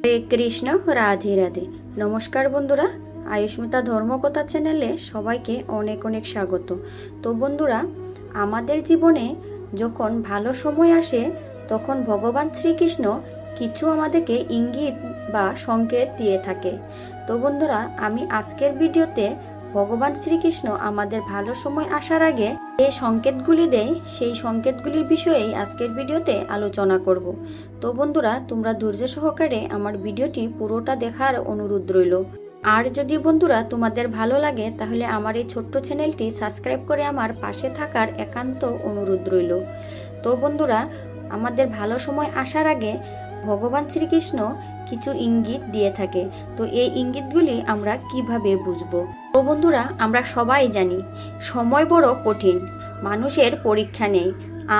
হরে কৃষ্ণ, রাধে রাধে। নমস্কার বন্ধুরা, আয়ুষ্মিতা ধর্মকথা চ্যানেলে সবাইকে অনেক অনেক স্বাগত। তো বন্ধুরা, আমাদের জীবনে যখন ভালো সময় আসে তখন ভগবান শ্রীকৃষ্ণ কিছু আমাদেরকে ইঙ্গিত বা সংকেত দিয়ে থাকে। তো বন্ধুরা, আমি আজকের ভিডিওতে ভগবান শ্রীকৃষ্ণ আমাদের ভালো সময় আসার আগে যে সংকেতগুলি দেয় সেই সংকেতগুলির বিষয়েই আজকের ভিডিওতে আলোচনা করব। তো বন্ধুরা, তোমরা ধৈর্য সহকারে আমার ভিডিওটি পুরোটা দেখার অনুরোধ রইল। আর যদি বন্ধুরা তোমাদের ভালো লাগে তাহলে আমার এই ছোট্ট চ্যানেলটি সাবস্ক্রাইব করে আমার পাশে থাকার একান্ত অনুরোধ রইল। তো বন্ধুরা, আমাদের ভালো সময় আসার আগে ভগবান শ্রীকৃষ্ণ কিছু ইঙ্গিত দিয়ে থাকে। তো এই ইঙ্গিতগুলি আমরা কিভাবে বুঝবো? তো বন্ধুরা, আমরা সবাই জানি সময় বড় কঠিন, মানুষের পরীক্ষা নেই।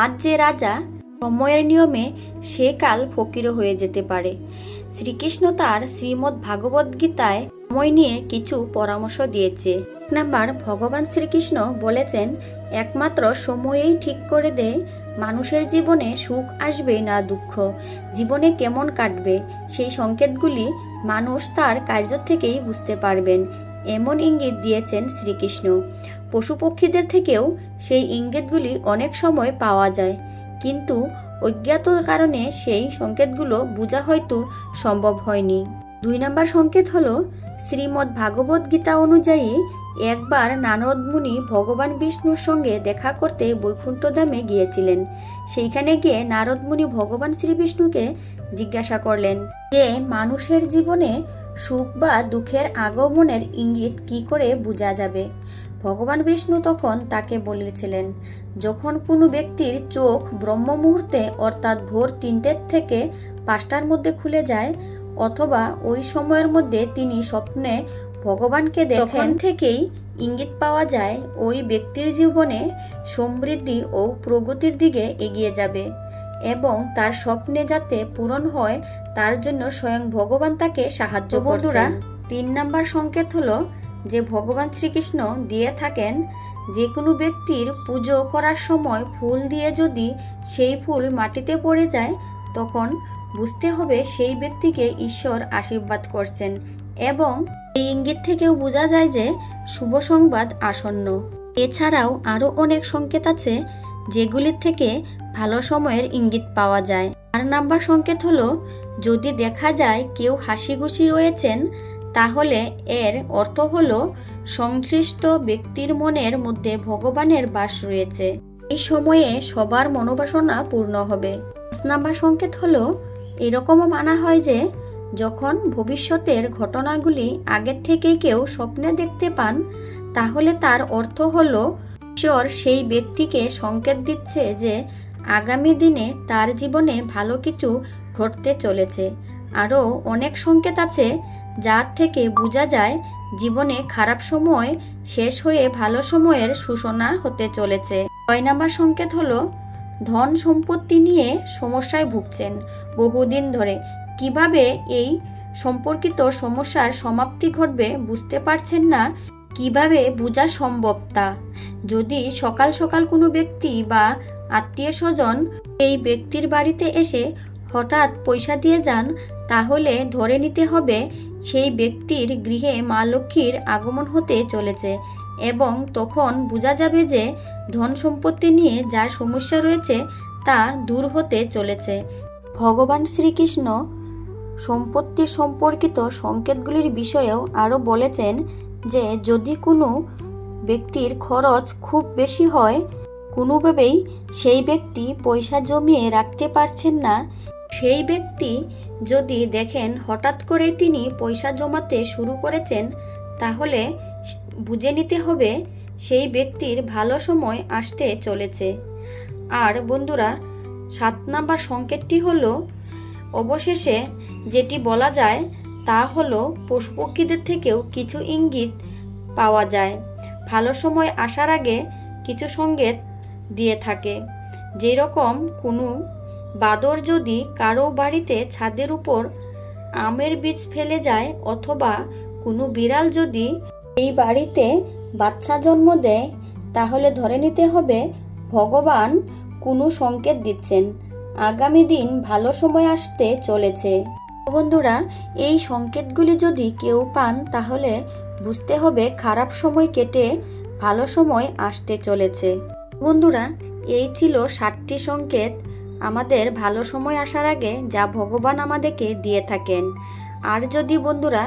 আজ যে রাজা, সময়ের নিয়মে সে কাল ফকিরও হয়ে যেতে পারে। শ্রীকৃষ্ণ তার শ্রীমদ্ ভাগবত গীতায় সময় নিয়ে কিছু পরামর্শ দিয়েছে। এক নাম্বার, ভগবান শ্রীকৃষ্ণ বলেছেন একমাত্র সময়েই ঠিক করে দেয় মানুষের জীবনে সুখ আসবে না দুঃখ, জীবনে কেমন কাটবে সেই সংকেতগুলি মানুষ তার কার্য থেকেই বুঝতে পারবেন, এমন ইঙ্গিত দিয়েছেন শ্রীকৃষ্ণ। পশু পক্ষীদের থেকেও সেই ইঙ্গিতগুলি অনেক সময় পাওয়া যায়, কিন্তু অজ্ঞাত কারণে সেই সংকেতগুলো বোঝা হয়তো সম্ভব হয়নি। 2 নম্বর সংকেত হলো শ্রীমদ্ ভাগবত গীতা অনুযায়ী একবার নারদ মুনি ভগবান বিষ্ণুর সঙ্গে দেখা করতে বৈকুণ্ঠ ধামে গিয়েছিলেন। সেইখানে গিয়ে নারদ মুনি ভগবান শ্রীবিষ্ণুকে জিজ্ঞাসা করলেন যে মানুষের জীবনে সুখ বা দুঃখের আগমনের ইঙ্গিত কি করে বোঝা যাবে। ভগবান বিষ্ণু তখন তাকে বলেছিলেন, যখন কোনো ব্যক্তির চোখ ব্রহ্ম মুহূর্তে অর্থাৎ ভোর 3টে থেকে 5টার মধ্যে খুলে যায়, অথবা ওই সময়ের মধ্যে তিনি স্বপ্নে ভগবানকে দেখেন, থেকেই ইঙ্গিত পাওয়া যায় ওই ব্যক্তির জীবনে সমৃদ্ধি ও প্রগতির দিকে এগিয়ে যাবে এবং তার স্বপ্নে যাতে পূরণ হয় তার জন্য স্বয়ং ভগবান তাকে সাহায্য করছেন। 3 নম্বর সংকেত হলো যে ভগবান শ্রীকৃষ্ণ দিয়ে থাকেন যে কোনো ব্যক্তির পুজো করার সময় ফুল দিয়ে যদি সেই ফুল মাটিতে পড়ে যায় তখন বুঝতে হবে সেই ব্যক্তিকে ঈশ্বর আশীর্বাদ করছেন, এবং এই ইঙ্গিত থেকেও বোঝা যায় যে শুভ সংবাদ আসন্ন। এছাড়াও আরো অনেক সংকেত আছে যেগুলির থেকে ভালো সময়ের ইঙ্গিত পাওয়া যায়। 4 নম্বর সংকেত হলো যদি দেখা যায় কেউ হাসি খুশি রয়েছেন তাহলে এর অর্থ হলো সংশ্লিষ্ট ব্যক্তির মনের মধ্যে ভগবানের বাস রয়েছে, এই সময়ে সবার মনোবাসনা পূর্ণ হবে। 5 নম্বর সংকেত হলো এরকমও মানা হয় যে যখন ভবিষ্যতের ঘটনাগুলি আগের থেকে কেউ স্বপ্নে দেখতে পান তাহলে তার অর্থ হলো ঈশ্বর সেই ব্যক্তিকে সংকেত দিচ্ছে যে আগামী দিনে তার জীবনে ভালো কিছু ঘটতে চলেছে। আরও অনেক সংকেত আছে যার থেকে বোঝা যায় জীবনে খারাপ সময় শেষ হয়ে ভালো সময়ের সূচনা হতে চলেছে। 6 নম্বর সংকেত হলো ধন সম্পত্তি নিয়ে সমস্যায় ভুগছেন বহুদিন ধরে, কিভাবে এই সম্পর্কিত সমস্যার সমাপ্তি ঘটবে বুঝতে পারছেন না, কিভাবে বোঝা সম্ভব তা। যদি সকাল সকাল কোনো ব্যক্তি বা আত্মীয় স্বজন এই ব্যক্তির বাড়িতে এসে হঠাৎ পয়সা দিয়ে যান তাহলে ধরে নিতে হবে সেই ব্যক্তির গৃহে মা লক্ষ্মীর আগমন হতে চলেছে, এবং তখন বোঝা যাবে যে ধন সম্পত্তি নিয়ে যার সমস্যা রয়েছে তা দূর হতে চলেছে। ভগবান শ্রীকৃষ্ণ সম্পত্তি সম্পর্কিত সংকেতগুলির বিষয়েও আরও বলেছেন যে যদি কোনো ব্যক্তির খরচ খুব বেশি হয়, কোনোভাবেই সেই ব্যক্তি পয়সা জমিয়ে রাখতে পারছেন না, সেই ব্যক্তি যদি দেখেন হঠাৎ করে তিনি পয়সা জমাতে শুরু করেছেন তাহলে বুঝে নিতে হবে সেই ব্যক্তির ভালো সময় আসতে চলেছে। আর বন্ধুরা, 7 নম্বর সংকেতটি হলো অবশেষে যেটি বলা যায় তা হলো পশুপক্ষীদের থেকেও কিছু ইঙ্গিত পাওয়া যায় ভালো সময় আসার আগে কিছু সংকেত দিয়ে থাকে। যেরকম কোনো বাদর যদি কারো বাড়িতে ছাদের উপর আমের বীজ ফেলে যায়, অথবা কোনো বিড়াল যদি এই বাড়িতে বাচ্চা জন্ম দেয় তাহলে ধরে নিতে হবে ভগবান কোনো সংকেত দিচ্ছেন, আগামী দিন ভালো সময় আসতে চলেছে। বন্ধুরা, এই সংকেতগুলি যদি কেউ পান তাহলে বুঝতে হবে খারাপ সময় কেটে ভালো সময় আসতে চলেছে। বন্ধুরা, এই ছিল 7টি সংকেত আমাদের ভালো সময় আসার আগে যা ভগবান আমাদেরকে দিয়ে থাকেন। আর যদি বন্ধুরা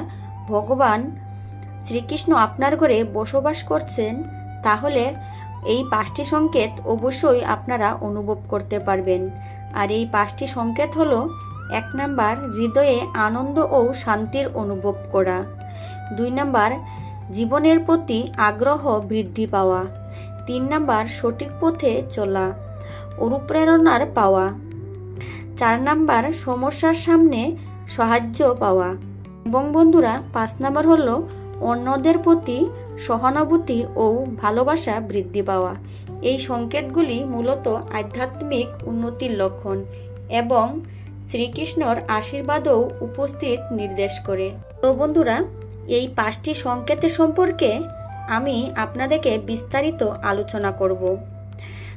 ভগবান শ্রীকৃষ্ণ আপনার ঘরে বসবাস করছেন তাহলে এই 5টি সংকেত অবশ্যই আপনারা অনুভব করতে পারবেন। আর এই 5টি সংকেত হলো: 1 নাম্বার, হৃদয়ে আনন্দ ও শান্তির অনুভব করা। 2 নাম্বার, জীবনের প্রতি আগ্রহ বৃদ্ধি পাওয়া। 3 নাম্বার, সঠিক পথে চলা, অনুপ্রেরণার পাওয়া। 4 নাম্বার, সমস্যার সামনে সাহায্য পাওয়া। এবং বন্ধুরা 5 নাম্বার হলো অন্যদের প্রতি সহানুভূতি ও ভালোবাসা বৃদ্ধি পাওয়া। এই সংকেতগুলি মূলত আধ্যাত্মিক উন্নতির লক্ষণ এবং শ্রীকৃষ্ণর আশীর্বাদও উপস্থিত নির্দেশ করে। তো বন্ধুরা, এই 5টি সংকেতের সম্পর্কে আমি আপনাদেরকে বিস্তারিত আলোচনা করব।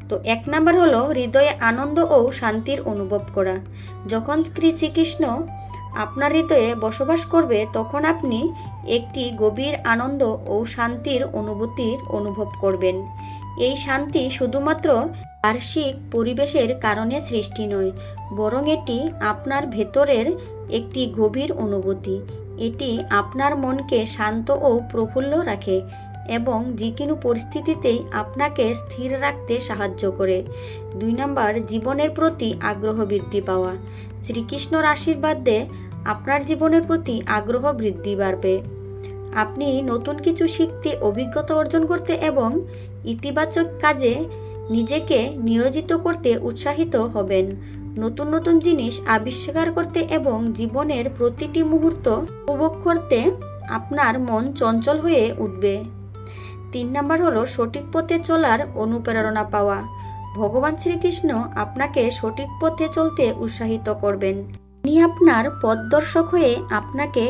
তো 1 নাম্বার হলো হৃদয়ে আনন্দ ও শান্তির অনুভব করা। যখন শ্রীকৃষ্ণ আপনার হৃদয়ে বসবাস করবে তখন আপনি একটি গভীর আনন্দ ও শান্তির অনুভব করবেন। এই শান্তি শুধুমাত্র বার্ষিক পরিবেশের কারণে সৃষ্টি নয়, বরং এটি আপনার ভেতরের একটি গভীর অনুভূতি। এটি আপনার মনকে শান্ত ও প্রফুল্ল রাখে এবং যে কোনো পরিস্থিতিতেই আপনাকে স্থির রাখতে সাহায্য করে। 2 নাম্বার, জীবনের প্রতি আগ্রহ বৃদ্ধি পাওয়া। শ্রীকৃষ্ণর আশীর্বাদে আপনার জীবনের প্রতি আগ্রহ বৃদ্ধি বাড়বে। আপনি নতুন কিছু শিখতে, অভিজ্ঞতা অর্জন করতে এবং ইতিবাচক কাজে নিজেকে নিয়োজিত করতে উৎসাহিত হবেন। নতুন নতুন জিনিস আবিষ্কার করতে এবং জীবনের প্রতিটি মুহূর্ত উপভোগ করতে আপনার মন চঞ্চল হয়ে উঠবে। 3 নাম্বার হলো সঠিক পথে চলার অনুপ্রেরণা পাওয়া। ভগবান শ্রীকৃষ্ণ আপনাকে সঠিক পথে চলতে উৎসাহিত করবেন। তিনি আপনার পথদর্শক হয়ে আপনাকে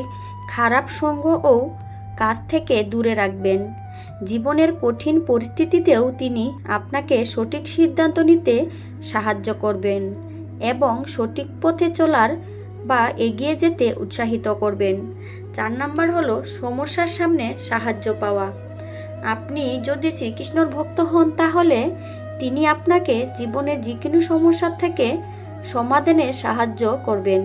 খারাপ সঙ্গ ও কাজ থেকে দূরে রাখবেন। জীবনের কঠিন পরিস্থিতিতেও তিনি আপনাকে সঠিক সিদ্ধান্ত নিতে সাহায্য করবেন এবং সঠিক পথে চলার বা এগিয়ে যেতে উৎসাহিত করবেন। 4 নাম্বার হলো সমস্যার সামনে সাহায্য পাওয়া। আপনি যদি শ্রীকৃষ্ণর ভক্ত হন তাহলে তিনি আপনাকে জীবনের যে কোনো সমস্যা থেকে সমাধানে সাহায্য করবেন।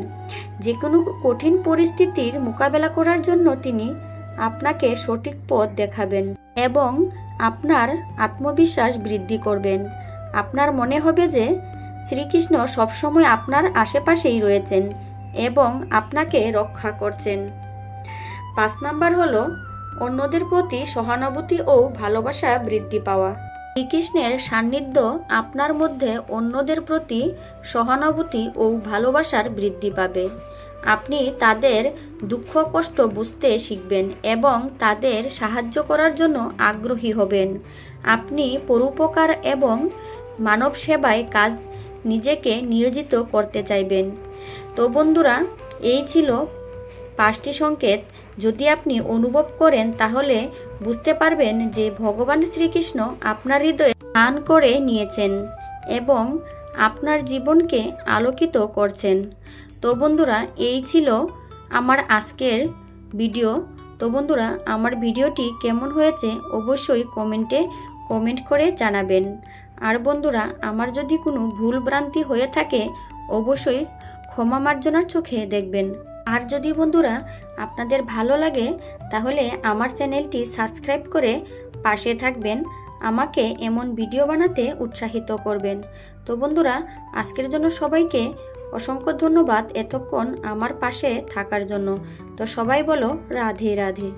যে কোনো কঠিন পরিস্থিতির মোকাবেলা করার জন্য তিনি আপনাকে সঠিক পথ দেখাবেন এবং আপনার আত্মবিশ্বাস বৃদ্ধি করবেন। আপনার মনে হবে যে শ্রীকৃষ্ণ সবসময় আপনার আশেপাশেই রয়েছেন এবং আপনাকে রক্ষা করছেন। 5 নাম্বার হলো অন্যদের প্রতি সহানুভূতি ও ভালোবাসা বৃদ্ধি পাওয়া। শ্রীকৃষ্ণের সান্নিধ্য আপনার মধ্যে অন্যদের প্রতি সহানুভূতি ও ভালোবাসার বৃদ্ধি পাবে। আপনি তাদের দুঃখ কষ্ট বুঝতে শিখবেন এবং তাদের সাহায্য করার জন্য আগ্রহী হবেন। আপনি পরোপকার এবং মানব সেবায় নিজেকে নিয়োজিত করতে চাইবেন। তো বন্ধুরা, এই ছিল 5টি সংকেত। যদি আপনি অনুভব করেন তাহলে বুঝতে পারবেন যে ভগবান শ্রীকৃষ্ণ আপনার হৃদয়ে স্থান করে নিয়েছেন এবং আপনার জীবনকে আলোকিত করছেন। তো বন্ধুরা, এই ছিল আমার আজকের ভিডিও। তো বন্ধুরা, আমার ভিডিওটি কেমন হয়েছে অবশ্যই কমেন্ট করে জানাবেন। আর বন্ধুরা, আমার যদি কোনো ভুল ভ্রান্তি হয়ে থাকে অবশ্যই ক্ষমা মার্জনার চোখে দেখবেন। আর যদি বন্ধুরা আপনাদের ভালো লাগে তাহলে আমার চ্যানেলটি সাবস্ক্রাইব করে পাশে থাকবেন, আমাকে এমন ভিডিও বানাতে উৎসাহিত করবেন। তো বন্ধুরা, আজকের জন্য সবাইকে অসংখ্য ধন্যবাদ এতক্ষণ আমার পাশে থাকার জন্য। তো সবাই বলো রাধে রাধে।